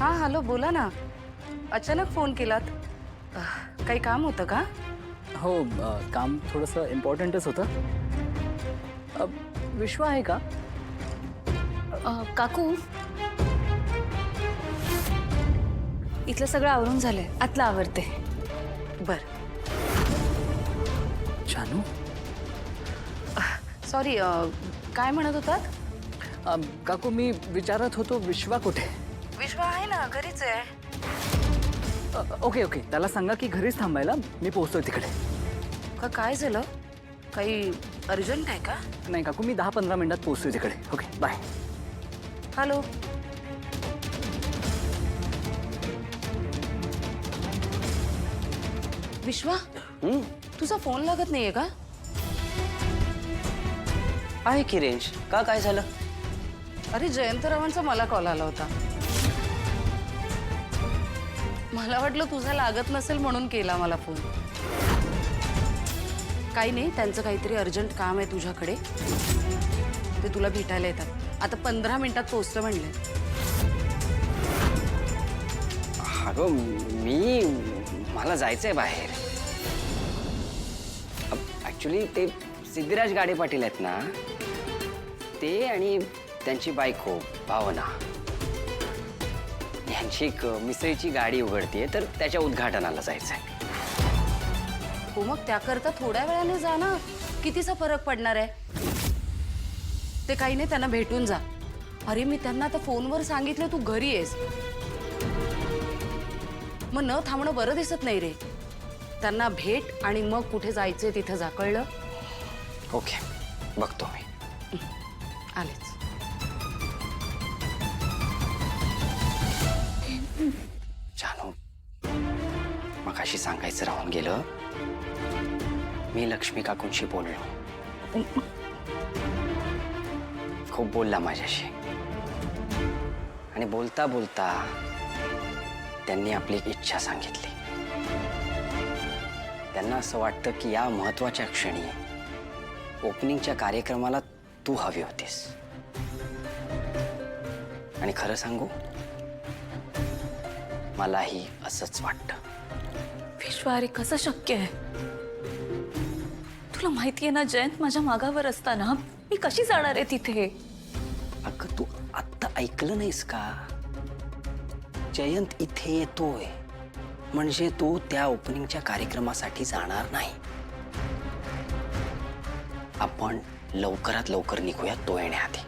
हां हॅलो बोला ना. अचानक फोन केलात. काही काम होतं का? हो काम थोडंसं इम्पॉर्टंटच होतं. विश्वा आहे का? काकू इथलं सगळं आवरून झालंय, आतलं आवरते. बर. जानू सॉरी काय म्हणत होतात? काकू मी विचारत होतो विश्वा कुठे? विश्वा आहे ना, घरीच आहे. ओके ओके त्याला सांगा की घरीच थांबायला, मी पोहोचतोय तिकडे. का काय झालं? काही अर्जंट आहे का? नाही काकू मी 10-15 मिनिटात पोहोचतोय तिकडे. Okay bye. हॅलो. विश्वा तुझा फोन लागत नाहीये का? आहे की रेंज. का काय झालं? अरे जयंतरावांचा मला कॉल आला होता. मला वाटलं तुझा लागत नसेल म्हणून केला मला फोन. काही नाही, त्यांचं काहीतरी अर्जंट काम आहे तुझ्याकडे, ते तुला भेटायला येतात. आता 15 मिनिटात पोहोचतं म्हणले. अगं मला जायचंय बाहेर. ऍक्च्युली ते सिद्धिराज गाडे पाटील आहेत ना, ते आणि त्यांची बायको भावना यांची एक मिसळीची गाडी उघडतीये, तर त्याच्या उद्घाटनाला जायचंय. हो मग त्याकरता थोड्या वेळाने जा ना, कितीचा फरक पडणार आहे? ते काही नाही, त्यांना भेटून जा. अरे मी त्यांना आता फोनवर सांगितलं तू घरी आहेस, मग न थांबणं बरं दिसत नाही रे. त्यांना भेट आणि मग कुठे जायचंय तिथं जा, कळलं? ओके बघतो मी. आलेच. जानू मगाशी सांगायचं राहून गेलं, मी लक्ष्मी काकूंशी बोललो. खूप बोलला माझ्याशी आणि बोलता बोलता त्यांनी आपली इच्छा सांगितली. त्यांना असं वाटतं की या महत्वाच्या क्षणी ओपनिंगच्या कार्यक्रमाला तू हवी होतीस. आणि खरं सांगू, मलाही असंच वाटतं. विश्वा, अरे कसं शक्य आहे? तुला माहिती आहे ना, जयंत माझ्या मागावर असताना मी कशी जाणार आहे तिथे? अगं तू आत्ता ऐकलं नाहीस का? जयंत इथे येतोय म्हणजे तू त्या ओपनिंगच्या कार्यक्रमासाठी जाणार नाही. आपण लवकरात लवकर निघूया तो येण्याआधी.